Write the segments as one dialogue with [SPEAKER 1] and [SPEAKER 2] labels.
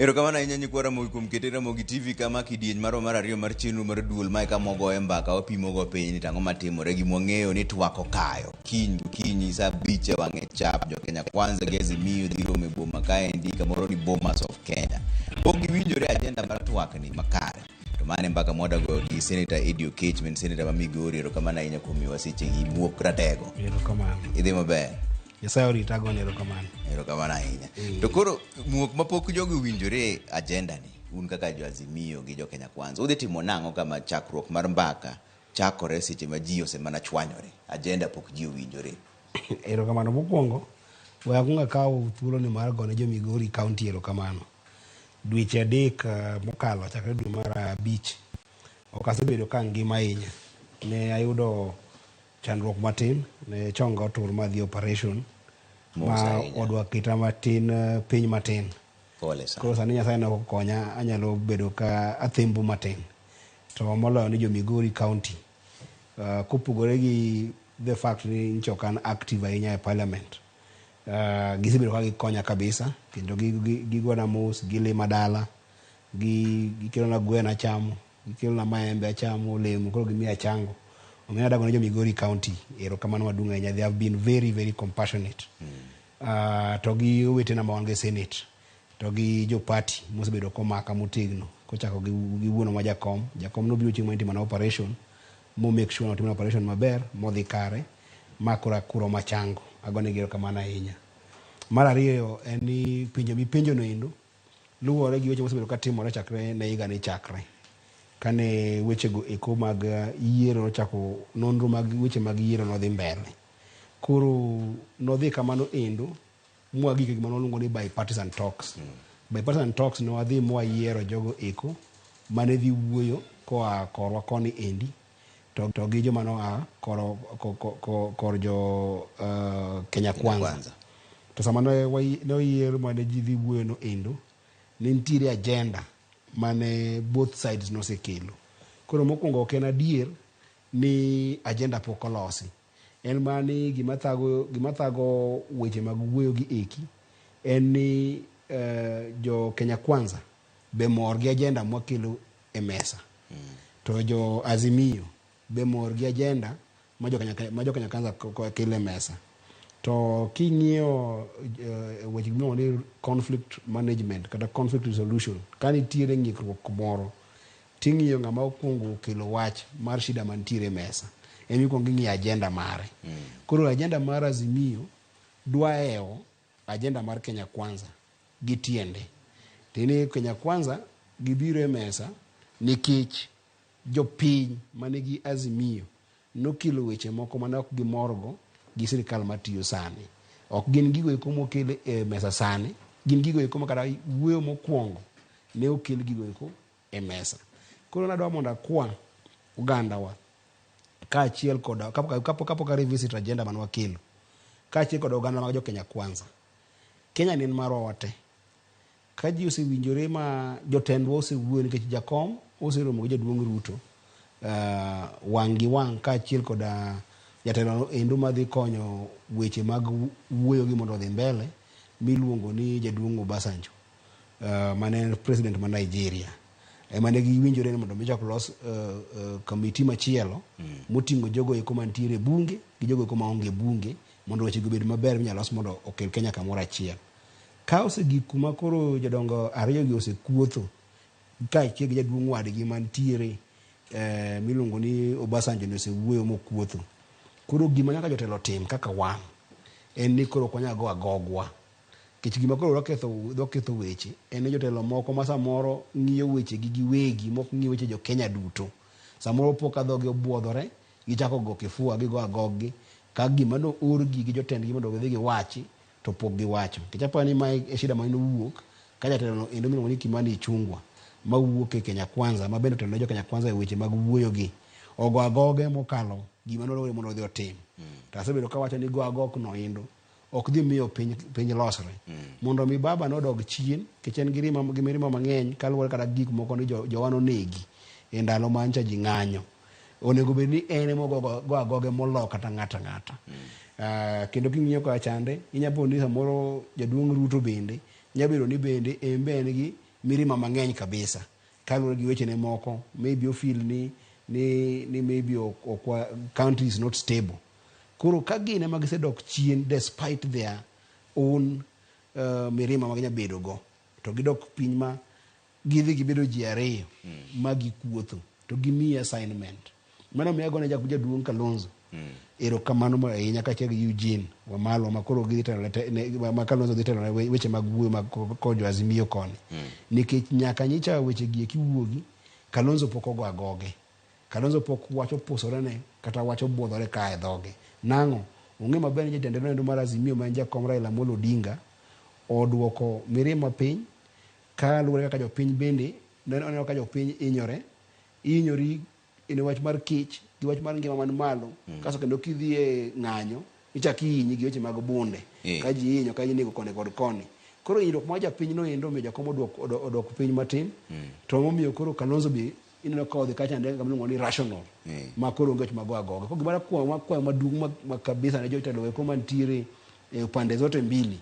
[SPEAKER 1] Ero kama na inyanyi kwa Ramogi kumkete Ramogi TV kama kidieny maro mar ariyo mar chenro mar duol mae kama ogoye mbaka wapimo go piny ni tang'o matimore gi mwang'eyo ni Twak okayo kinyi saa 5 wang'e chap jo Kenya Kwanza gi Azimio dhi romo e boma kaendi kamoro ni Bomas of Kenya. Ok giwinjore ajenda mar Twak ni makare. To mane mbaka mwadago gi Seneta Oketch men Seneta ma Migori. Ero kama na inya kumiwa seche gi muok ratego.
[SPEAKER 2] Ero kama
[SPEAKER 1] idhi maber.
[SPEAKER 2] Nyasaye oritago ero kamano
[SPEAKER 1] ahinya. To koro muok mapok jogo winjore agenda ni un kaka jo Azimio gi jo Kenya Kwanza udhi timo nang'o kama chakruok mar mbaka chakore seche ma ji osemana chwanyore agenda pok ji winjore.
[SPEAKER 2] Ero kamano mokwongo we akunga kawo thuolo ni mar gone jo Migori County ero kamano dweche 3 mokalo chakre dwe mar 5 okasebedo ka ngima ahinya ne ayudo chandruok matin ne chonga otur madhi operation ma odwa kita matin piny matin. Koro sani Nyasaye ne okonya anyalo bedo ka athembo matin to moloyo ni jo Migori County kopogore gi the fact ni nchokan active ahinya e parliament gisebedo ka gikonya kabisa kendo gigona mos gilima dala gikelo na gweno achamo gikelo na maembe achamo olemo koro gimiya chango. Omena dago ne jo Migori County ero kamano madunga nya they have been very very compassionate. To gi wetena ma wange Senate to gi jo party mosebedo komaka motegno kochako gi wuono ma jakom no biro chieng' mantie mana operation mo make sure na operation maber modhi kare makora kuro machango agone gero kamano ahinya. Mar ariyo en ni pinjo no endo luwore gi weche mosebedo katimore chakre ne higa ne chakre kane weche go eko mag yiero chako nonro mag weche mag yiero no dhi mbele. Koro no dhi kamano endo mwagi ke gimano luongo ni bipartisan talks. Bipartisan talks no adhi mwa yiero jogo eko mane dhi wuoyo koa korwa koni endi to gi jo mano a kor jo Kenya Kwanza. To sama no yiero mane ji dhi wuoyo no endo ne nitiere agenda mane both sides no sekelo. Koro mokwongo ok en adier ni agenda pok olosi. En mani gima thago weche mag wuoyo gi eki en ni jo Kenya Kwanza be mor gi agenda mwakelo e mesa. To jo Azimio be mor gi agenda ma jo Kenya Kwanza kelo e mesa. To king'iyo weche gimo ni conflict management kata conflict resolution kani tiere ng'ikruok moro ting'iyo ng'ama okwongo kelo wach mar shida mantiere mesa emi kwongo ng'iyo agenda mare. Koro agenda mar Azimio dwa ewo agenda mar Kenya Kwanza gi tiende. Tini Kenya Kwanza gibiro e mesa nikech jopiny manigi Azimio nokelo weche moko mane ok gimorgo gi sirikal matiyo sani. Ok gin gigo eko mokele e mesa sani, gin gigo eko makata wuoyo mokwongo ne okel gigo eko e mesa. Koro nadwa mondo akwa uganda wa kaachiel koda kapok revisit agenda man wakelo kaachiel koda uganda mag jo Kenya Kwanza. Kenya ni marwa wate. Ka ji osewinjore ma jotendwa osewuoyo nikech jakom oseromo gi jaduong' Ruto wang' gi wang' kaachiel koda jatelo endo madhi konyo weche mag wuoyo gi mondo dhi mbele miluongo ni jaduong' Obasanjo mane president ma Nigeria. Mane giwinjore ni mondo michak los committee machielo moting'o jogo eko mantiere bunge gi jogo eko maonge bunge mondo weche go bed maber minyalo los mondo okel Kenya kamoro achiel. Ka osegik kuma koro jodongo ariyo gi osekuotho kaachiel gi jaduong' wadgi mantiere miluongo ni Obasanjo ne osewuoyo mokuotho. Koro gima nyaka jotelo tim kaka wan en ni koro konya go agogwa. Kech gima koro doketho weche en ni jotelo moko ma samoro ng'iyo weche gi giwegi mok ng'iyo weche jo Kenya duto. Samoro pok adhogi obuodhore gichako go kifua gi go agoggi ka gima no orgi gi jotendgi mondo gidhi giwachi to pok giwacho. Kech apani mai e shida mane wuok ka jatelo endo miluongo ni Kimani Ichung'wa ma wuok e Kenya Kwanza ma bende telo jo Kenya Kwanza e weche mag wuoyo gi ogo agoge mokalo gima nolore mondo odhi otim. To asebedo ka wacho ni go agok no endo ok dhi miyo piny losre. Mondo mi baba nodog chien kech en gi mirima mang'eny kaluwore kata gik moko ni jowan onegi e ndalo mancha ji ng'anyo. Onego bed ni en go agoge molo kata ng'ata. Kendo king'iyo ka chande inyapo ni samoro jaduong' Ruto bende nyabedo ni bende embe en gi mirima mang'eny kabisa kaluwore gi weche ne moko maybe o feel ni maybe country is not stable. Koro ka gin ema gisedok chien despite their own mirima ma ginya go, to gidok piny ma gidhi gibedo ji ariyo ma gikuotho to gimiyi assignment. Mano miyo agone jaduong' Kalonzo erokamano ahinya kaachiel gi Eugene Wamalwa ma koro ma Kalonzo dhi telo weche mag wuoyo mag jo Azimio koni, nikech nyaka nyicha weche gi kiwuogi Kalonzo pok ogo agoge. Kalonzo pok wacho pusorene kata wacho buodhore ka e dhoge. Nang'o ong'e maber ni jatend neno mar Azimio ma en jakom Raila Amolo Odinga oduoko mirima piny ka luwore kaka jopiny bende neno ka jopiny inyori ine wach mar kich gi wach mar ngima man malo, kaso kendo kidhi e ng'anyo ichak ihinyi gi weche mag bunde ka ji hinyo ka ji nego koni kod koni. Koro hinyruok ma japiny no endo omiyo jakom odok piny matin, to momiyo koro Kalonzo be ineno ka odhi kacha ndege kamiluongo ni rational ma koro onge mago agoge. Koro gimara kwayo maduong' ma kabisa ne jotelo eko mantiere e pande zote mbili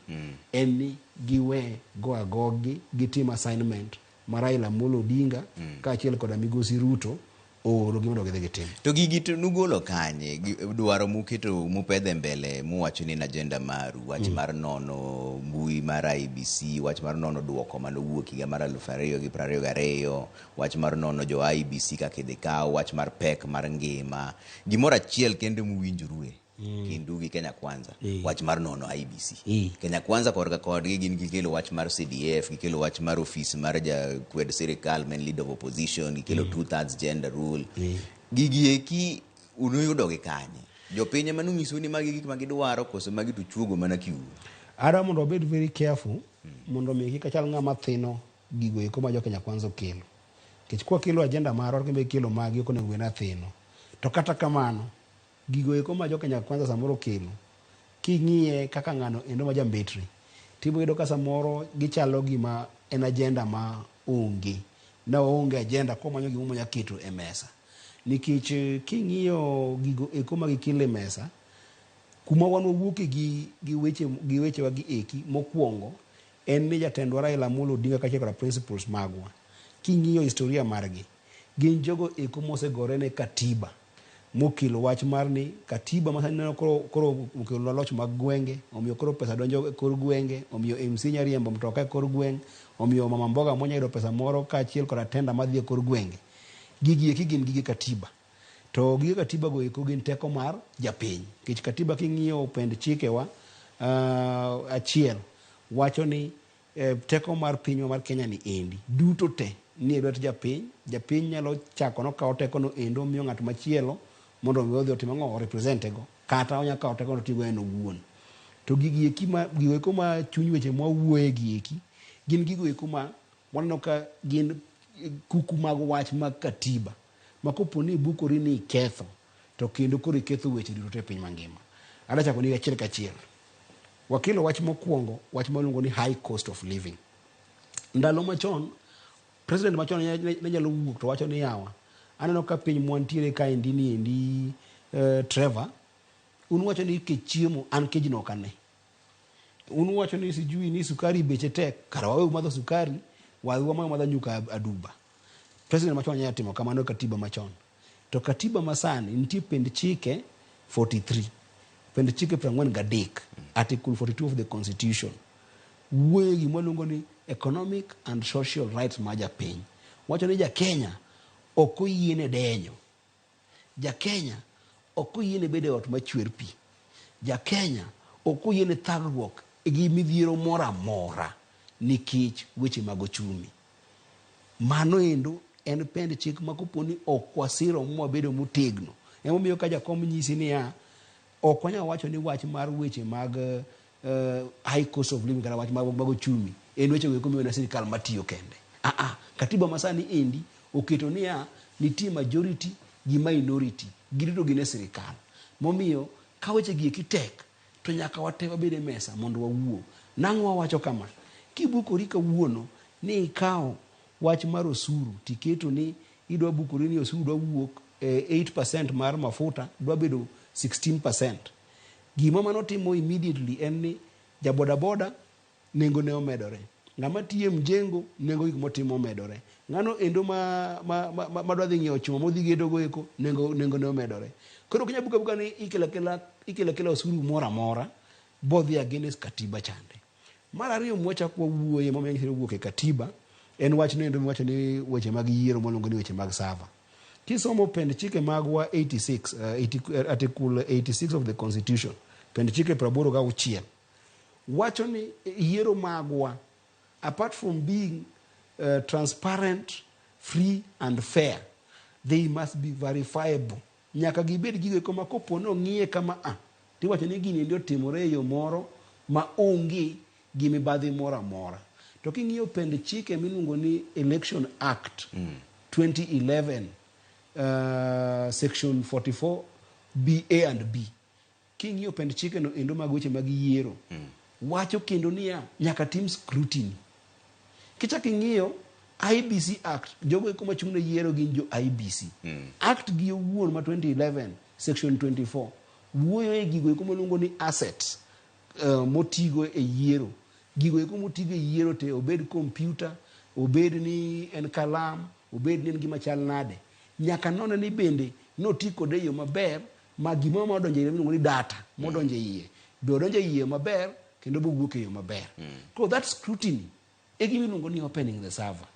[SPEAKER 2] en ni giwe go agogi gitim assignment ma Raila Amolo Odinga kaachiel kod migosi Ruto oro gimondo gidhi gitim.
[SPEAKER 1] To gigi to nugolo kanye dwaro muketo mupedhe mbele muwacho ni agenda maru wach mar nono mbui mar IBC, wach mar nono duoko manowuok higa mar 2022, wach mar nono jo IBC kaka idhi kaw, wach mar pek mar ngima, gimoro achiel kendo muwinjrue kindu gi Kenya Kwanza, wach mar nono IBC. Kenya Kwanza kodgi gin gikelo wach mar CDF, gikelo wach mar office mar kwed sirikal men leader of opposition, gikelo 2/3 gender rule. Gigi eki unuyudo gi kanye? Jopiny ema nunyiso ni magi gik magidwaro koso magi tuchuogo mana kiu?
[SPEAKER 2] Ara mondo obed very careful mondo mi kik achal ng'ama thino gigo eko ma jo Kenya Kwanza okelo. Kech kwa kelo agenda maro kembe kelo magi oko nego na thino. To kata kamano gigo eko ma jo Kenya Kwanza samoro kelo king'iye kaka ng'ano endo ma jambetri tibo yudo ka samoro gichalo gima en agenda ma onge na onge agenda ko manyo gimo nya keto e mesa, nikech king'iyo gigo eko ma gikile mesa kuma wan wuoke gi weche wa gi eki mokwongo en ni jatendwa Raila Amolo Odinga kaachiel kod principles magwa. King'iyo historia margi gin jogo eko mosegore ne katiba mokilo wach mar ni katiba ma neno koro mokelo loch mag gwenge, omiyo koro pesa donjo e kor gwenge, omiyo MC nyariembo mtoka e kor gweng, omiyo mama mboga monya yudo pesa moro kaachiel kod atenda madhi e kor gwenge. Gigi eki gin gige katiba. To gige katiba go eko gin teko mar japiny. Kech katiba king'iyo pend chikewa achiel wacho ni teko mar pinywa mar Kenya ni endi duto te ni e lwet japiny. Japiny nyalo chako no kawo teko no endo miyo ng'at machielo mondo mi odhi otim ang'o represent go, kata onya kawo teko no tigo en owuon. To gigi eko ma chuny weche ma wuoye gi eki gin gigo eko ma waneno ka gin kuku mag wach mag katiba ma kopo ni bukori ni iketho to kendo koro iketho weche duto te piny mangima. Ada chako ni achiel kachiel. Wakilo wach mokwongo, wach maluongo ni high cost of living. Ndalo machon president machon ne nyalo wuok to wacho ni yawa aneno ka piny mwantiere ka endi Trevor, un wacho ni ke chiemo an kejno kane. Un wacho ni sijui ni sukari beche tek, kara wawe madho sukari, wawe madho nyuka aduba. President machon nyalo timo kamano katiba machon. To katiba masani nitie pend chike 43. Pend chike 43, Article 42 of the Constitution. Wuoyo gima luongo ni economic and social rights ma japiny. Wacho ni ja Kenya ok oyiene denyo. Ja Kenya ok oyiene bedo ot machwer pi. Ja Kenya ok oyiene thagruok gi midhiero moro amora nikech weche mag ochumi. Mano endo en pend chik ma koponi ok wasiro mwabedo motegno. Emomiyo ka jakom nyisi ni ok wanya wacho ni wach mar weche mag high cost of living kata wach mag ochumi en weche weko miyo na sirikal matiyo kende. Katiba masani endi oketo ni nitie majority gi minority girito gine sirikal. Momiyo ka weche gi tek to nyaka wate wabede mesa mondo wawuo. Nang'o wacho kama kibukori kawuono ni ikawo wach mar osuru tiketo ni idwa bukori ni osuru dwa wuok 8% mar mafuta dwa bedo 16%. Gima mano timo immediately en ni jaboda boda nengo ne omedore, ng'ama tiye mjengo nengo gik motimo medore, ng'ano endo madwa dhi ng'iewo chuma modhi gedogo eko nengo ne omedore. Koro kinya buka ni ikela osuru moro amora bodhi against katiba chande. Mar ariyo mwachako wuoye momiyo nyithindo wuok e katiba en wach no endo miwacho ni weche mag yiero moluongo ni weche mag sava. Kisomo pend chike magwa 86 article 86 of the constitution, pend chike 86 wacho ni yiero magwa apart from being transparent, free and fair, they must be verifiable. Nyaka gibed gigo koma kopo no ng'iye kama tiwacho ni gini ndio timore e yo moro ma onge gimibadhi moro amora. To king'iyo pend chike miluongo ni Election Act 2011 section 44 B, A and B, king'iyo pend chike no endo mag weche mag yiero wacho kendo niya nyaka tim scrutiny. Kichako ing'iyo IBC Act, jogo eko machung' ne yiero gin jo IBC. Act gi owuon ma 2011 section 24 wuoyo e gigo eko maluongo ni assets motigo e yiero. Gigo eko motigo e yiero te obed computer, obed ni en kalam, obed ni en gima chal nade, nyaka none ni bende noti kode e yo maber ma gima modonjo e miluongo ni data modonjo e iye be odonjo e iye maber kendo bowuok e yo maber. So that scrutiny e gima iluongo ni opening the server.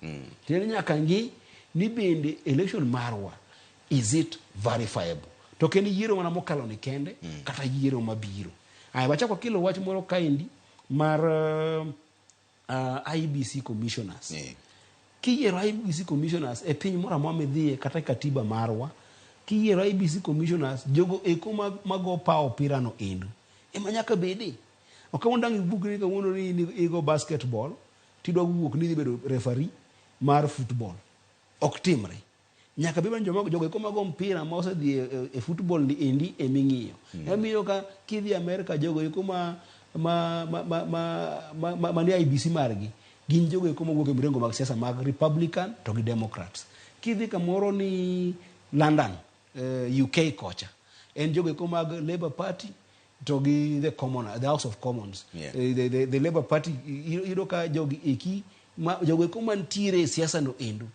[SPEAKER 2] Tene nyaka ng'i ni bende election marwa is it verifiable, to ken yiero mana mokalo ni kende kata yiero mabiro. Wachako kilo wach moro kaendi mar IBC commissioners. Kiyiero IBC commissioners e piny moro amora midhiye kata katiba marwa, kiyiero IBC commissioners jogo eko mago pa opira no endo ema nyaka bedi. Ok wondang ibuk ni kawuono ni igo basketball tidwa wuok ni dhi bedo referee mar football, ok timre. Nyaka beba jogo eko mago mpira ma osedhi e football ni endi eming'iyo. Emiyo ka kidhi America jogo eko mani IBC margi gin jogo eko mawuok e mrengo mag siasa mag Republican to gi Democrats. Kidhi kamoro ni London, UK kocha, en jogo eko mag Labour Party to gi the House of Commons. The Labour Party ido ka jogi eki jogo eko mantiere e siasa no endo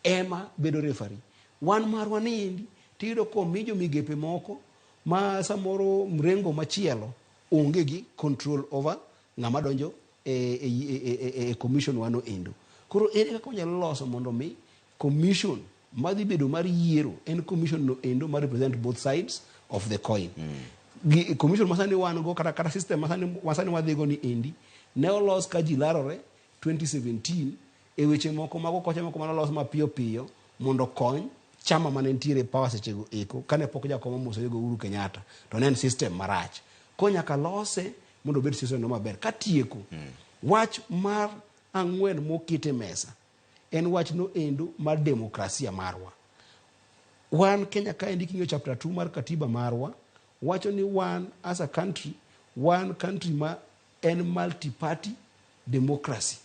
[SPEAKER 2] ema bedo referee. Wan marwa ni endi tido ko mijo migepe moko ma samoro mrengo machielo onge gi control over ng'ama donjo e commission wano endo. Koro ere kaka onyalo loso mondo mi commission madhi bedo mar yiero en commission no endo ma represent both sides of the coin. Commission masani wan go kata system masani wadhigo ni endi ne olos ka ji larore 2017 e weche moko mago kocha moko manolos mapiyo piyo mondo kony chama mane ntiere power sechego eko kane pok jakom moso yego Uhuru Kenyatta to ne en system marach. Nyaka lose mondo bed system no maber. Katieko wach mar ang'wen mokete mesa en wach no endo mar demokrasia marwa. Wan Kenya ka endi king'iyo chapter 2 mar katiba marwa wacho ni wan as a country, one country ma en multi-party democracy.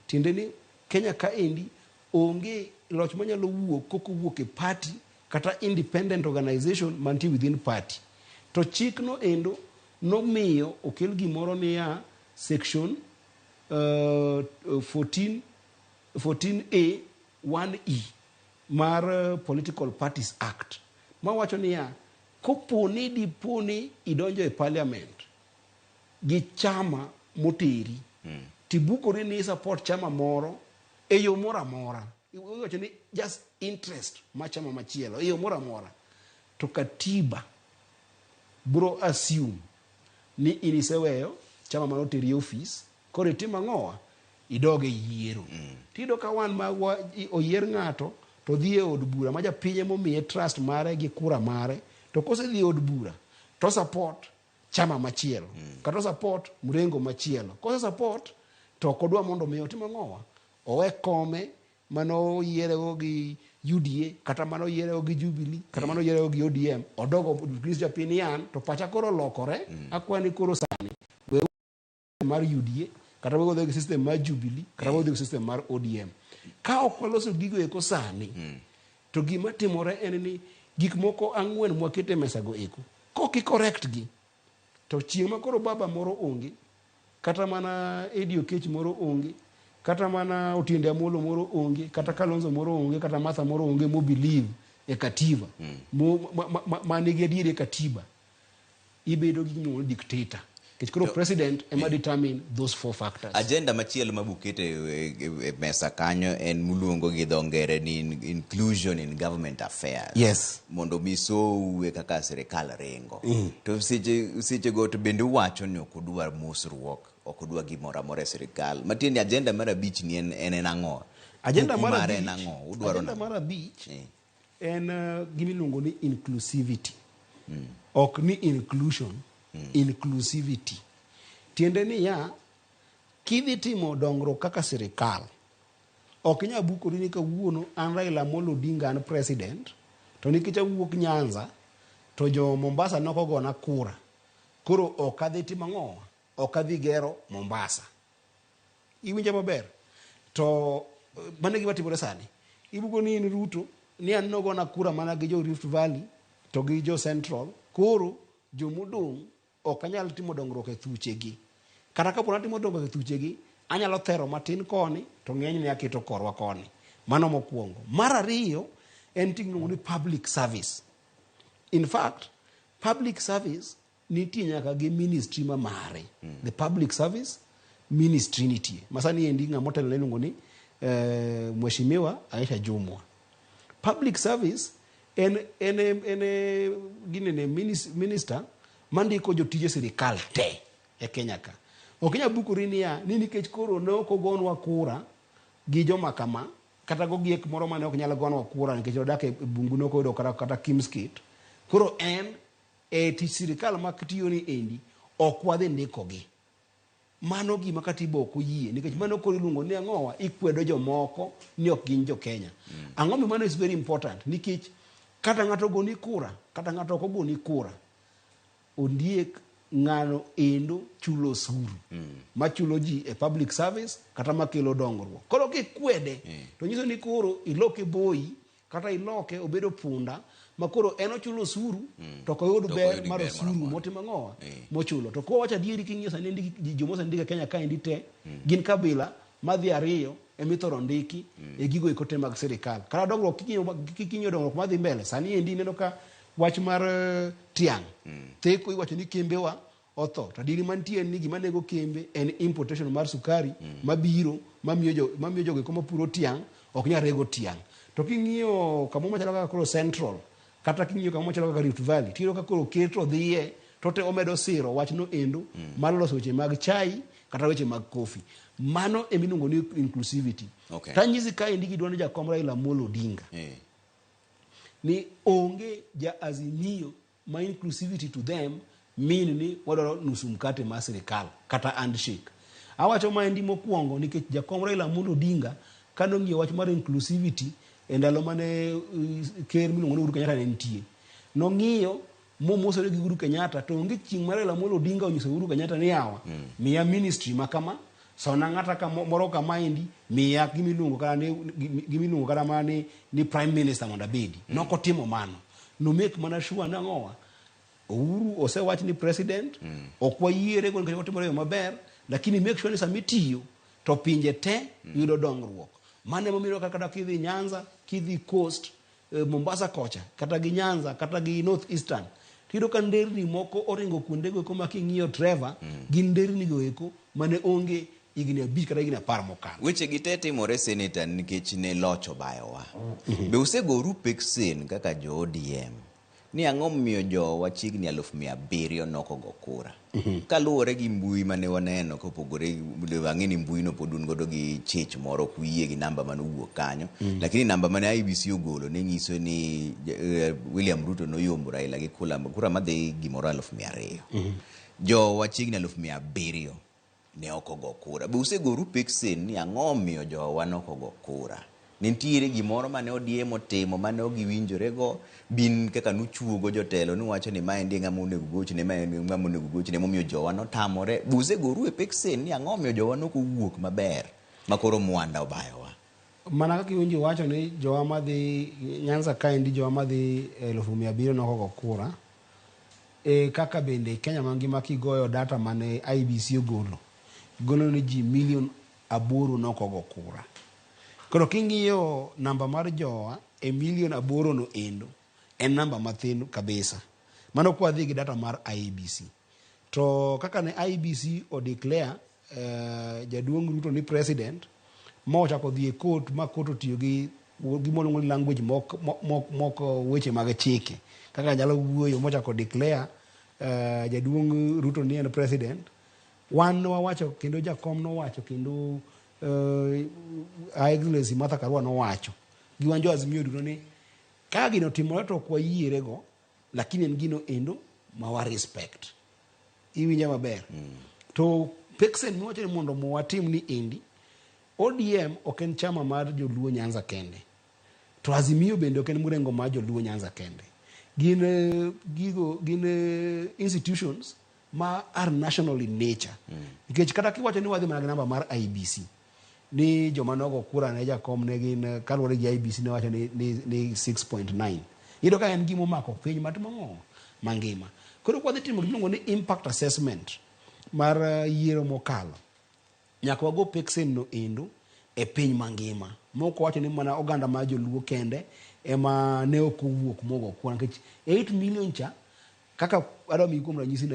[SPEAKER 2] Tiende ni Kenya ka endi onge loch manyalo wuok koko wuok e party kata independent organization mantie within party. To chik no endo nomiyo okel gimoro niya section 14A 1E mar Political Parties Act ma wacho niya koponi diponi idonjo e parliament gi chama moteri tibukore ni support chama moro e yo moro amora, iwacho ni just interest ma chama machielo e yo moro amora, to katiba bro assume ni iniseweyo chama manoteri office kore tima ng'owa idoge yiero. Tido ka wan ma oyier ng'ato to dhi e od bura ma japinye momiye trust mare gi kura mare, to kose dhi e od bura to support chama machielo kata support mrengo machielo. Kose support to kodwa mondo mi otima ng'owa owe kome mano yierego gi UDA kata mano yierego gi Jubilee kata mano yierego gi ODM odogo Chris Japinian to pacha koro lokore akwani koro sani we mar UDA kata we go system mar Jubilee kata we go system mar ODM. Ka ok waloso gigo eko sani to gima timore en ni gik moko ang'wen mwakete mesa go eko koki correct gi to chieng' ma koro baba moro onge kata mana Oketch moro onge kata mana Otiende Amolo moro onge, kata Kalonzo moro onge, kata Martha moro onge mo believe e katiba, manigi adieri e katiba, ibedo gi nyuol dictator. Kech koro president ema determine those four factors.
[SPEAKER 1] Agenda machielo mabukete e mesa kanyo en muluongo gi dho ngere ni inclusion in government affairs.
[SPEAKER 2] Yes.
[SPEAKER 1] Mondo miso e kaka sirikal ringo. To seche go to bende wacho ni ok odwar mosruok, ok odwar gimoro amora e sirikal. Matiende agenda mar abich ni en ang'o?
[SPEAKER 2] Agenda mar abich en gimiluongo ni inclusivity. Ok ni inclusion. Inclusivity. Tiende ni ya kidhi timo dongruok kaka sirikal, ok inya bukori ni kawuono an Raila Amolo Odinga an president, to nikech awuok Nyanza to jo Mombasa noko gona kura, koro ok adhi timo ang'o, ok adhi gero Mombasa. Iwinja maber? To mane gima timore sani, ibugo ni in Ruto ni an nogona kura mana gi jo Rift Valley to gi jo Central, koro jo modong' ok anyal timo dongruok e thuchegi. Kata kapo natimo dongruok e thuchegi, anyalo thero matin koni to ng'eny ne aketo korwa koni. Mano mokwongo. Mar ariyo en ting'o ni public service. In fact, public service nitie nyaka gi ministry ma mare. The public service ministry nitie. Masani endi ng'ama otelo iluongo ni Mheshimiwa Aisha Jumwa. Public service en minister mandiko jotije sirikal te e Kenya ka. Ok inya bukori niya ni nikech koro ne ok ogonwa kura gi joma kama, kata gogiek moro mane ok nyalo gonwa kura nikech odak e bungu no kodo kata Kimskit, koro en e tich sirikal maktiyo ni endi ok wadhi ndikogi. Mano gima katiba ok oyie, nikech mano koro iluongo ni ang'owa ikwedo jomoko ni ok gin jo Kenya. Ang'o mano is very important, nikech kata ng'ato goni kura kata ng'ato ok ogoni kura, ondiek ng'ano endo chulo osuru machulo ji e public service kata makelo dongruok. Koro kikwede to nyiso ni koro iloke boi kata iloke obedo punda makoro en ochulo osuru to koyud ber mar osuru motimo ang'owa mochulo. To kowacho adieri king'iyo sani ndiki jomose ndike Kenya ka endi te gin kabila madhi ariyo emithoro ndiki e gigo eko te mag sirikal. Kata dongruok king'iyo dongruok madhi mbele sani endi neno ka wach mar tiang' theko iwacho ni kembewa otho, to diri mantie ni gima nego kembe en importation mar sukari mabiro mamiyo jogo eko mapuro tiang' ok nyal rego tiang'. To king'iyo kamo machalo kaka koro Central kata king'iyo kamo machalo kaka Rift Valley, tiro ka koro keto dhiye to te omedo siro wachno endo mar loso weche mag chai kata weche mag kofi. Mano emiluongo ni inclusivity. Tanyisi ka endi gidwani jakom Raila Amolo Odinga ni onge ja Azimio ma inclusivity to them mean ni wadwaro nusu mkate ma sirikal kata handshake. Awacho ma endi mokwongo nikech jakom Raila Amolo Odinga kanong'iyo wach mar inclusivity e ndalo mane ker miluongo ni Uhuru Kenyatta ne nitie, nong'iyo momosore gi Uhuru Kenyatta to onge chieng' mar Raila Amolo Odinga onyiso Uhuru Kenyatta ni yawa miya ministry makama, sona ng'ata moro kama endi miya gimiluongo kata mana ni prime minister mondo abedi. Nokotimo mano. No make mana sure na ng'owa Uhuru osewach ni president ok wayiere go nikech otimore yo maber, lakini make sure ni samitiyo to pinje te yudo dongruok. Mane momiro kata kidhi Nyanza, kidhi Coast, Mombasa kocha, kata gi Nyanza, kata gi North Eastern, tido ka nderni moko oringo kuondego eko making'iyo Trevor gin nderni go eko mane onge igni abich kata igni 10 mokalo.
[SPEAKER 1] Weche gite timore Seneta nikech ne locho bayowa. Be usegoru peksen kaka jo ODM ni ang'o miyo jo wachigni 700,000 nokogo kura? Kaluwore gi mbui mane waneno kopogore wang'eni mbui no podun godo gi chich moro kuiye gi namba mane owuok kanyo, lakini namba mane IBC ogolo ne nyiso ni William Ruto noyombo Raila gi kura madhi gimoro 200,000. Jo wachigni 700,000 ne okogo kura. Be usegoru peksen ni ang'o miyo jo wanokogo kura? Nitiere gimoro mane ODM otimo mane ogiwinjore go bin kaka nuchuogo jotelo nuwacho ni mae ndi ng'ama onego gochne, mae ng'ama onego gochne, momiyo jowa notamore. Buze goru e peksen ni ang'o miyo jowa nokowuok maber makoro mwanda obayowa?
[SPEAKER 2] Mana kaka iwinjo wacho ni jowa madhi Nyanza ka endi jowa madhi 700,000 nokogo kura. Kaka bende Kenya mangima kigoyo data mane IBC ogolo ni ji milion aboro nokogo kura. Koro king'iyo namba mar jowa e milion aboro no endo en namba mathin kabisa. Mano kwa dhi gi data mar IEBC. To kaka ne IEBC o declare jaduong' Ruto ni president, ma ochako dhi e court ma court otiyo gi gimoro language moko weche mag chike. Kaka nyalo wuoyo mochako declare jaduong' Ruto ni en president. Wan wawacho kendo jakom nowacho kendo Excellency Martha Karua nowacho gi wan jo Azimio duto ni ka gino timore to kwa yiere go, lakini en gino endo ma wa respect. Iwinja maber. To peksen miwacho ni mondo mo watim ni endi, ODM ok en chama mar joluo Nyanza kende. To Azimio bende ok en mrengo mar joluo Nyanza kende. Gin institutions ma are national in nature. Nikech kata kiwacho ni wadhi mana gi namba mar IEBC, ni joma nogo kura ne jakom ne gin kaluwore gi IEBC ne wacho ni 6.9. Iyudo ka en gima omako piny matimo mangima. Koro kwadhi timo gimiluongo ni impact assessment mar yiero mokalo. Nyaka wago peksen no endo e piny mangima. Moko wacho ni mana oganda ma joluo kende ema ne ok owuok mogo kura. Nikech 8 million cha, kaka adwa kuom ranyisi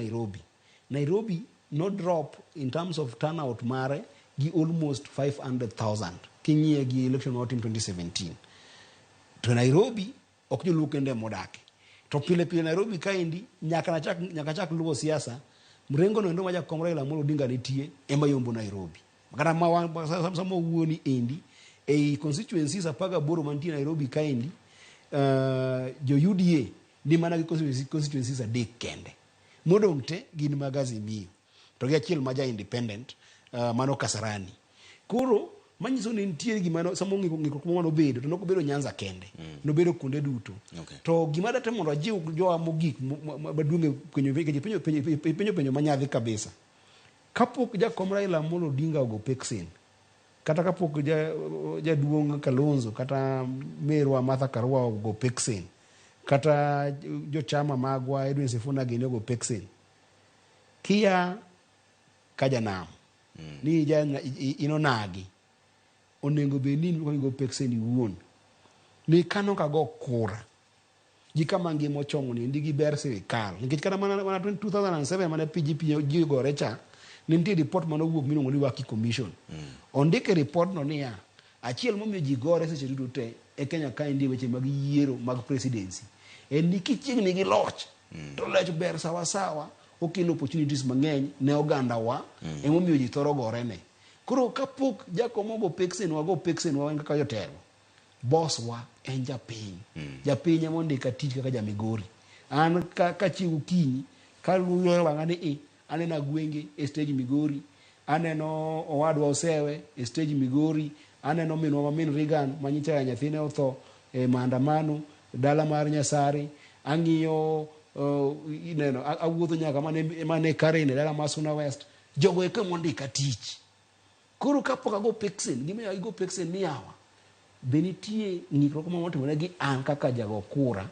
[SPEAKER 2] Nairobi no drop in terms of turnout mare gi almost 500,000 king'iye gi election notim 2017. To Nairobi ok joluo kende modake. To pile Nairobi kaendi nyaka chak luwo siasa, mrengo no endo ma jakom Raila Amolo Odinga nitie ema yombo Nairobi. Kata sama wuoni endi e constituencies 18 mantie Nairobi kaendi, jo UDA ni mana gi constituencies 3 kende. Modong te gin mag Azimio. To gi achiel ma ja independent, mano Kasarani. Koro manyiso ni nitie gima samo ng'ikruok moro nobedo, to nobedo Nyanza kende. Nobedo kuonde duto.
[SPEAKER 1] Okay.
[SPEAKER 2] To gima date mondo ajiw jowa mogik maduong' penyo manyadhi kabisa. Kapok jakom Raila Amolo Odinga ogo peksen, kata kapok jaduong' Kalonzo kata merwa Martha Karua ogo peksen, kata jochama magwa Edwin Sifuna Gini ogo peksen, kia kajanam ni inonagi onengo benin go peksen iwuon ni kano kago kura jika mangi mochongo ni ndigi ber sirikal. Nikech kata mana 2007 mana PGP gore cha nitie report mano wuok miluongo ni Waki Commission. Ondike report no niya, achiel momiyo ji gore seche duto te e Kenya ka ndi weche mag yiero mag presidency en ni kichiegni gi loch to lech ber sawa okelo opportunities mang'eny ne oganda wa emomiyo ji thoro gore ne. Koro kapok jakomo go peksen wa kaka jotelo, boss wa en japiny. Japiny ema ondika tich kaka jamigori. An ka chiwo kinyi ka luyo wang'a ni aneno Gwenge e stage Migori, aneno owadwa Osewe e stage Migori, aneno minwa mamin Regan manyicha nyathine otho e maandamano dala mar Nyasari, ang'iyo awuotho nyaka mane Karen e dala Masuna West. Jogo eka mondika tich. Koro kapok ago peksen, gima ago peksen ni yawa benitie ng'ikruok matimore gi an kaka jago kura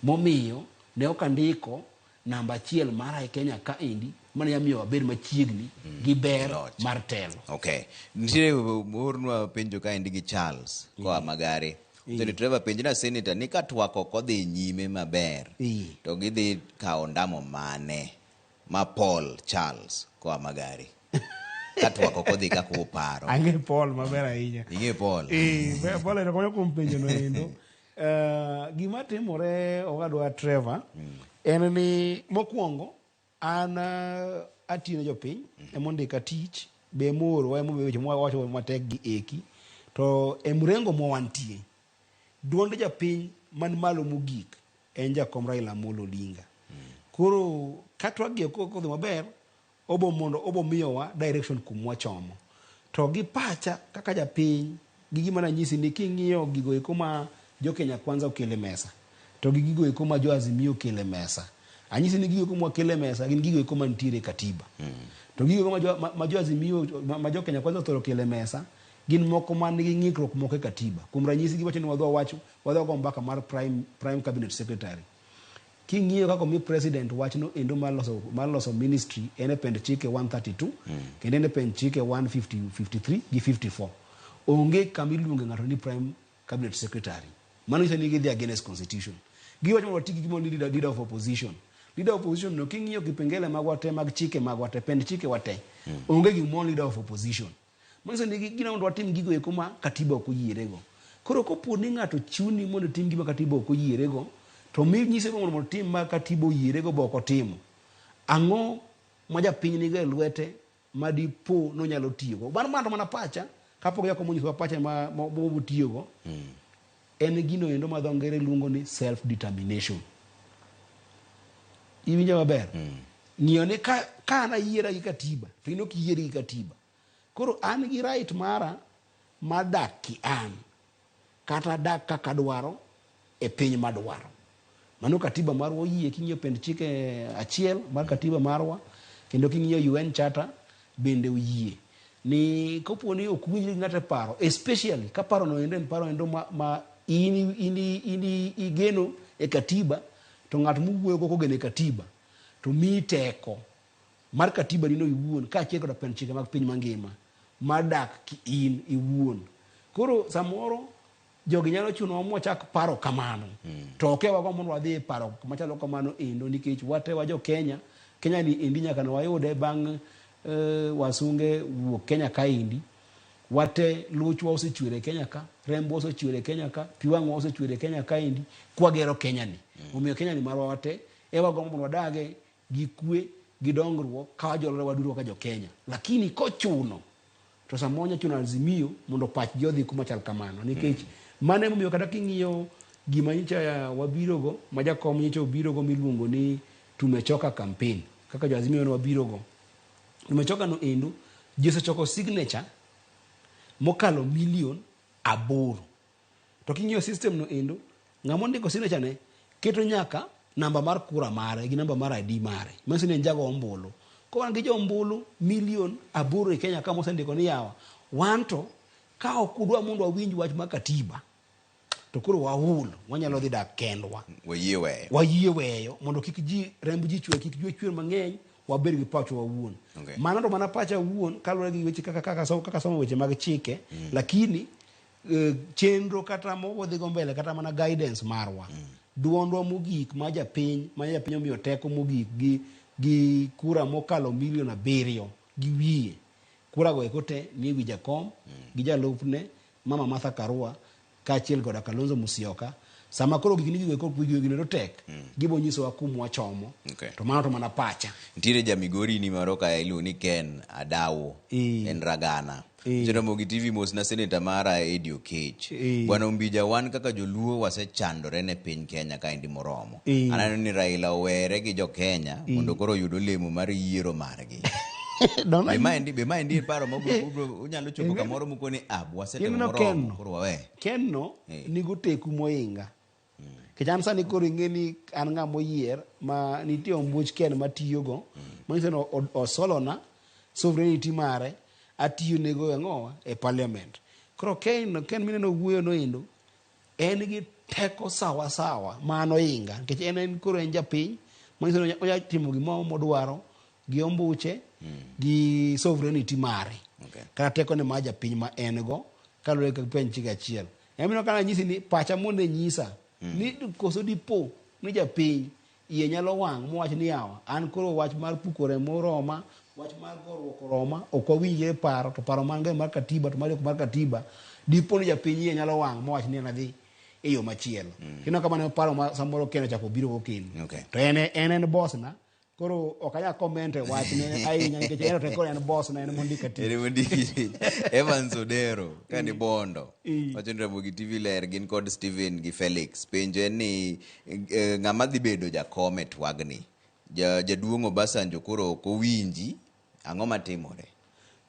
[SPEAKER 2] momiyo ne ok andiko namba achiel mara e Kenya ka endi mane yamiyo wabed machiegni gi ber mar telo.
[SPEAKER 1] Okay. Nitiere mornwa penjo ka endi gi Charles koa Magare. Tony Trevor penjina Seneta ni ka Twak ok odhi nyime maber to gidhi kawo ndamo mane ma Paul Charles koa Magare. Ka Twak ok odhi kaka uparo.
[SPEAKER 2] Ang'e Paul maber ahinya.
[SPEAKER 1] Ing'e Paul.
[SPEAKER 2] Paul ero konyo kuom penjo no endo. Gima timore owadwa Trevor en ni mokwongo an atine jopiny emondika tich be moro wa weche mwawacho matek gi eki to emrengo mwantie duonde japiny man malo mogik en jakom Raila Amolo Odinga. Koro katwa gi kodhi maber obo miyowa direction kumwa chomo. To gi pacha kaka japiny gi gima nanyisi ni king'iyo gigo eko ma jo Kenya Kwanza okele mesa to gi gigo eko ma jo Azimio okele mesa. Anyisi ni gigo eko mwakele mesa gin gigo eko mantiere katiba. To gigo ma jo Azimio ma jo Kenya Kwanza thoro kele mesa gin moko man gi ng'ikruok moko e katiba. Kuom ranyisi giwacho ni wadwa go mbaka mar prime cabinet secretary. king'iyo kako mi president wachno endo mar loso ministry ene pend chike 132 kendo ene pend chike 153 gi 54 onge kamiluonge ng'ato ni prime cabinet secretary mano nyiso ni gidhi against constitution giwacho mondo tigi gimo leader of opposition no king'iyo kipengele magwa te mag chike magwa te pend chike wate onge gimo leader of opposition mano nyiso ni gina mondo watim gigo eko ma katiba ok oyierego koro kopo ni ng'ato chuni mondo tim gima katiba ok oyierego to mi nyise mondo tim ma katiba oyierego boko timo ang'o ma japiny nigo e lwete madipo nonyalo tiyogo mana pacha kapok jako monyiso pacha ma tiyogo en gino endo ma dho ngere luongo ni self determination iwinjo maber ng'iyo ni ka an ayiera gi katiba to in ok iyieri gi katiba koro an gi right mara ma dak ki an kata dak kaka dwaro e piny madwaro mano katiba marwa oyie king'iyo pend chike achiel mar katiba marwa kendo king'iyo UN charter bende oyie ni kopo ni ok winj ng'ato paro especially ka paro no endo en paro endo ma ini igeno e katiba to ng'at mowuoyo go kogeno e katiba to mi teko mar katiba dino iwuon ka achiel kod pend chike mag piny mangima madak ki in iwuon koro samoro jogi nyalo chuno mo chak paro kamano to ok wago mondo wadhi paro machalo kamano endo nikech watewa jo Kenya ni endi nyaka no wayude bang' wasunge wuok Kenya ka indi wate luchwa osechwere Kenya ka rembo osechwere Kenya ka piwang'wa osechwere Kenya ka indi kwagero Kenya ni omiyo Kenya ni marwa wate wago mondo wadage gi kwe gi dongruok ka wajolore waduro ka jo Kenya lakini kochuno to samonya chuno azimio mondo pach jodhi kuma chal kamano nikech mane momiyo kata king'iyo gima nyicha wabirogo ma jakom nyicha obirogo miluongo ni tumechoka campaign kaka jo azimio no wabirogo tumechoka no endo josechoko signature mokalo 8 million to king'iyo system no endo ng'ama ndiko signature ne keto nyaka namba mar kura mare gi namba mar ID mare manyiso ni en jago ombulu ko wan gi jo ombulu 8 million e Kenya ka mosendiko ni yawa wanto ka ok udwa mondo wawinj wach mar katiba to koro waul wanyalo dhi dak kendwa wayie weyo mondo kik ji remb ji chwe kik chwe mang'eny wabed gi pacho wawuon mano to mana pacha wuon kaluwore gi weche kaka somo weche mag chike lakini chenro kata mogo dhi go mbele kata mana guidance marwa duondwa mogik ma japiny omiyo teko mogik gi kura mokalo 7 million gi wiye kura go eko te ni wi jakom gi jalupne mama Martha Karua kaachiel koda Kalonzo Musyoka sama koro gik nigi eko gino tek gibo nyiso wa kum wachomo to mano to mana pacha
[SPEAKER 1] ntiere jamigori ni maroka ilu ni Ken Adawo en ragana Ramogi TV mos na seneta mara Oketch bwana Umbija wan kaka joluo wasechandore ne piny Kenya ka indi moromo anano ni Raila owere gi jo Kenya mondo koro yudo lemo mar yiero margi be maendi paro mabro unyalo chopo kamoro mukoni wasetemo moromo koro wawe
[SPEAKER 2] Kenno nigo teku moinga kechan sani koro ing'eni an ng'ama oyier ma nitie ombuch Ken matiyogo manyiso ni osolona sovereignty mare atiyo nego ang'owa e parliament koro Ken mineno wuoyo no endo en gi teko sawa mano inga nikech en koro en japiny manyiso ni onya timo gimoro modwaro gi ombuche gi sovereignty mare kata teko ne ma japiny ma en go kaluwore gi piny chik achiel emino kana nyisi ni pacha monde nyisa ni koso dipo ni japiny iye nyalo wang' mowach ni yawa an koro wach mar pukore moroma wach mar gorruok roma ok wawinjre paro to paro man mar katiba to mar katiba dipo ni japiny iye nyalo wang' mowach ni nadhi e yo machielo kino kamano paro ma samoro Ken ochako biro gokinyi to en boss na koro okanya comment wach ne ahinya nikech en to koro en boss na en mondi katiba
[SPEAKER 1] Evans Odero kani bondo wachon Ramogi TV ler gin kod Steven gi Felix penjo ni ng'ama dhi bedo jakom e twagni jaduong' Obasanjo koro ok owinji ang'o matimore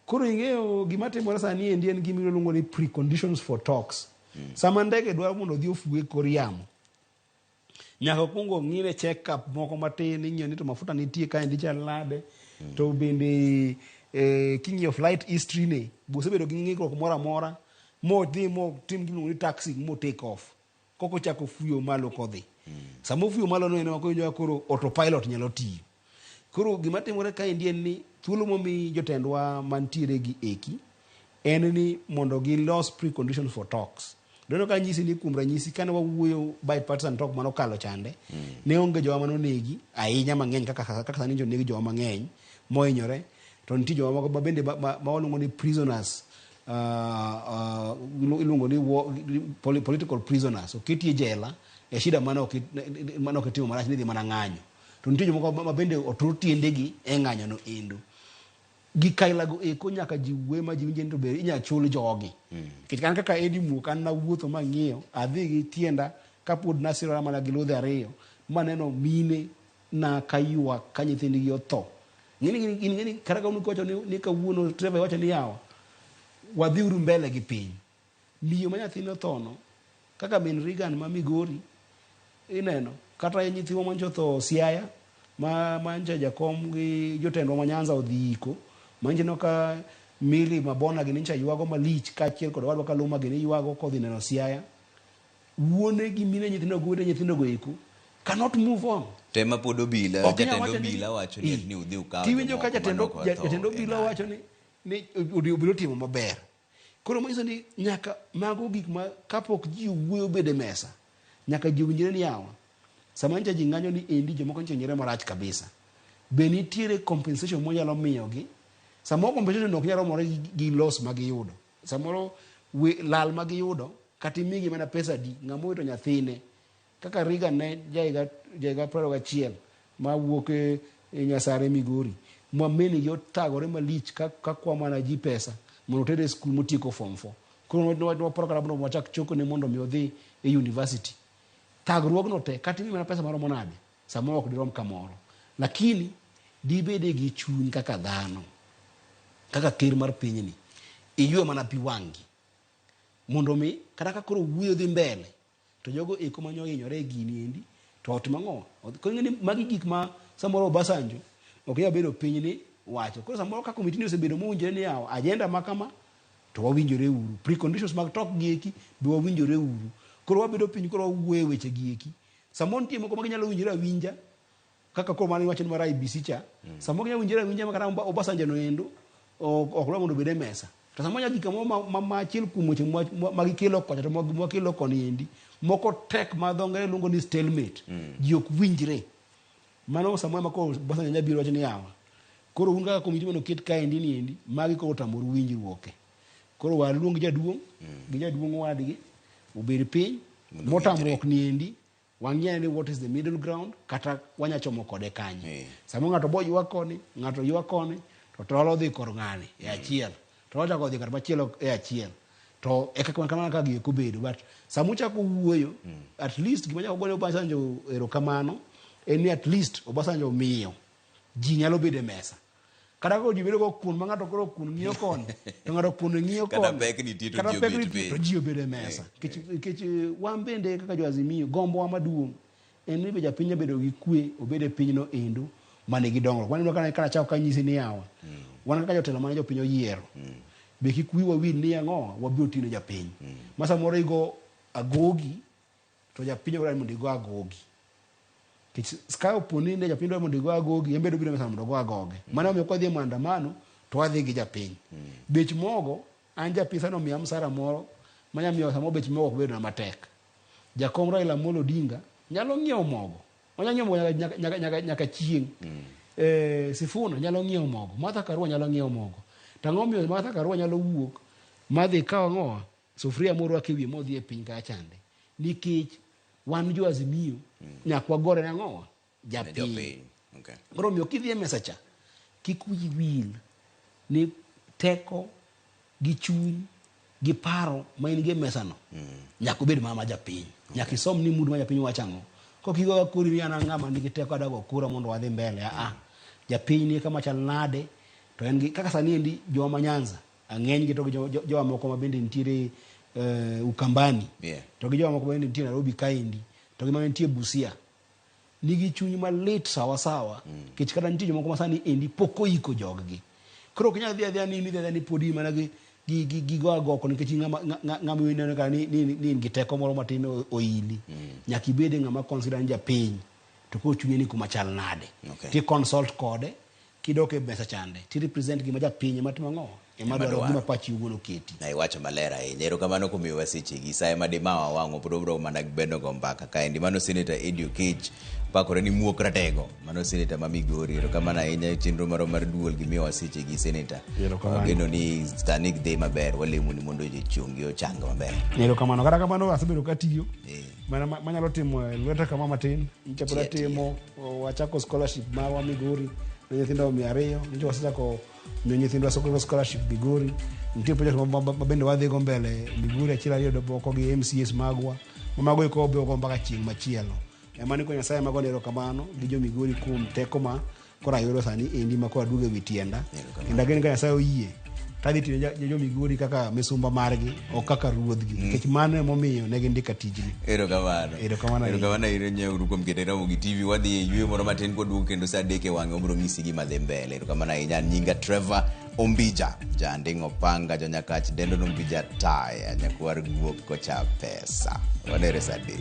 [SPEAKER 2] koro ing'eyo gima timore sani endi en gima iluongo ni preconditions for talks sama ndege dwaro mondo odhi ofuge kor yamo nyaka kungo ng'ire check up moko matin ing'iyo ni to mafuta nitie ka endi chal nade to bende king'iyo flight history ne bosebedo gi ng'ikruok moro amora mo dhi mo tim gino ni taxi mo take off koko chako fuyo malo kodhi Samo fuyo malo no eno ko nyo koro autopilot nyalo tiyo. Koro gima timore ka indien ni thuolo momi jotendwa mantiere gi eki en ni mondo gi loss preconditions for talks. Dono ka nyisi ni kuom ranyisi kane wawuoyo bipartisan talk mano kalo chande ne onge joma mano negi ahinya mang'eny kaka sani jo negi joma mang'eny mohinyore to nitie joma moko bende ma waluongo ni prisoners iluongo ni political prisoners oketie jela e shida mano oketimo marach ni dhi mana ng'anyo to nitie joma ma bende otur tiendegi e ng'anyo no endo gi kailago eko nyaka jiwe ma jiwinje to be inya chul jogi kit kan kaka edi mu kan na wuotho mang'iyo adhi gi tienda kapod nasiro mana gi ludhe ariyo maneno mine na kaywa ka nyithindgi otho ngini kara ka unukocho ni kawuono treva wacho ni yawa wadhi uru mbele gi piny miyo ma nyathino thono kaka min Reagan ma Migori ineno kata nyithiwa mancho tho Siaya ma manja jakom gi jotendwa ma Nyanza odhiko manje no ka mili mabona gi nincha yuago malich ka chiel kod wadwa kaluma gi yuago kodhi neno Siaya wuone gi mine nyithindo gode nyithindo goeko cannot move on
[SPEAKER 1] tema pod obila jatendo obila wacho ni udhi ukaw
[SPEAKER 2] tiwinjo ka jatendo obila wacho ni obiro timo maber koro mo ni nyaka mago gik ma kapok ji wuoyo bede mesa nyaka ji winjire ni yawa sama nja ji ng'anyo ni endi jomoko nche nyere marach kabisa be nitiere compensation mo nyalo miyogi samoro compensation ok nyalo romore gi loss ma giyudo samoro lal ma giyudo kata imigi mana pesa di ng'amo wito nyathine kaka Reagan ne jaiga 21 ma wuok e Nyasare Migori ma meni yo tagore malich ka kwa mana ji pesa mondo tere skul motieko form 4 koro no program no wachak choko ne mondo mi odhi e university tagruogno te kata imi mana pesa maro monade samoro ok dirom kamoro lakini dibede gi chuny kaka dhano kaka ker mar pinyni iywe mana pi wangi mondo mi kata ka koro wuoyo dhi mbele to jogo eko manyo hinyore gini endi to ot mang'o ko ng'eni magi gik ma samoro Obasanjo ok ya bedo pinyni wacho koro samoro ka komiti ni osebedo mowinjore ni yawo agenda makama to wawinjore uru preconditions mag talk gi eki be wawinjore uru koro wabedo piny koro wuoyo weche gi eki samoro nitie moko maginyalo winjore awinja kaka koro mani wacho ni mara IBC cha samoro ginyalo winjore awinja makata Obasanjo no endo ok dwa mondo bede mesa to samoro gik ma achiel kuom weche magikelo kocha to makelo koni endi moko tek ma dho ngere luongo ni stalemate ji ok winjre mano samoro ma koro Obasanjo nyabiro wacho ni yawa koro un kaka komiti mano ket ka endi ni endi magi koro tamoru winjruoke koro waluong jaduong' gi jaduong' wadgi ubed piny motamruok ni endi wang'e ni what is the middle ground kata wanyachomo kode kanye samoro ng'ato bo ywak koni ng'ato ywak koni to tolo dhi kor ng'ani e achiel to ochako dhi kar machielo e achiel to e kaka kamano ka gieko bedo but samuchako wuoyo at least gima nyako gone Obasanjo erokamano en ni at least Obasanjo miyo ji nyalo bedo e mesa kata ko ji bedo go kun ma ng'ato koro kun ng'iyo koni to ng'ato kun ng'iyo koni
[SPEAKER 1] kata pek ni
[SPEAKER 2] to ji obedo e mesa kech wan bende kaka jo Azimio gombo wa maduong' en ni be japiny bedo gi kwe obede pinyno endo mane gidongro waneno kana chako kanyisi ni yawa wan kaka jotelo mane jopiny oyiero be kik wiwa wil ni ang'o wabiro tino japiny ma samoro igo agogi to japiny ora mondo igo agogi kech ska oponi ne japiny ora mondo igo agogi embe do biro mesa mondo go agoge mana omiyo kwa dhi maandamano to wadhi gi japiny bech mogo an japisa no miya msara moro manya miyo samo bech mogo ok bedo na matek jakom Raila Amolo Odinga nyalo ng'iewo mogo onya ng'iewo nyaka chieng Sifuna nyalo ng'iewo mogo Martha Karua nyalo ng'iewo mogo tang'o miyo Martha Karua nyalo wuok madhi kawo ng'owa sufria moro akewie modhi e piny ka chande nikech wan jo Azimio nyakwa gore na ng'owa japiny koro miyo kidhi e mesa cha kik wiyi wil ni teko gi chuny gi paro ma in gi e mesa no nyaka obed mama japiny nyaka isom ni mud ma japiny wachang'o kokigo kuri ni ana ng'ama nigi teko adago kura mondo wadhi mbele japiny ni kama chal nade to en gi kaka sani endi joma Nyanza ang'eny gi to jowa moko ma bende nitiere Ukambani to gi jowa moko bende nitiere Nairobi kaendi to gi ma nitiere Busia nigi chuny malit sawa sawa kech kata nitie jomoko ma sani endi pok oiko joggi koro kinyal dhi adhiya ni podi mana gi gigo agoko nikech ng'ama wineno ka ni in gi teko moro matin oili nyaka ibede ng'ama consider ni japiny to ko chunye ni kuma chal nade ti consult kode kidok e mesa chande ti represent gima japiny matimo ng'o ema dwaro gima pachi wuono keti
[SPEAKER 1] na iwacho maler ahinya erokamano kuom miyowa sechegi sa ema dimawa wang'o pod wabiro mana bedo go mbaka kaendi mano Seneta Oketch pakore ni muok ratego mano Seneta ma Migori erokamano ahinya chenro maro mar duol gimiyowa sechegi Seneta geno ni stanik dhi maber walemoni mondo jochungi ochang maber
[SPEAKER 2] erokamano kata kamano asebedo katiyo manyalo timo lweta kama matin nichapod timo wachako scholarship marwa Migori ne nyithindo 200 nicho wasechako miyo nyithindwa scholarship Migori nitie project mabende wadhi go mbele Migori achiel ariyo doboko gi MCS magwa mago iko obo mpaka chieng' machielo ema ni ko Nyasaye magone erokamano gi jo Migori kuom teko ma kora yoro sani endi ma kwa duoge witienda kendo gin ka Nyasaye oyie tadhi tine jo Migori kaka misumba margi o kaka ruodhgi nikech mano emomiyo ne gindika tijni
[SPEAKER 1] erokamano ire nyeuru kuom keto Ramogi TV wadhi e yweyo moro matin koduogo kendo sa 3 e wang'e obiro nyisi gima dhi mbele erokamano ahinya nyinga Trevor Ombija janding'o panga jonyakach dendo Ombija taya nyakwar guok kocha pesa wadere sa 3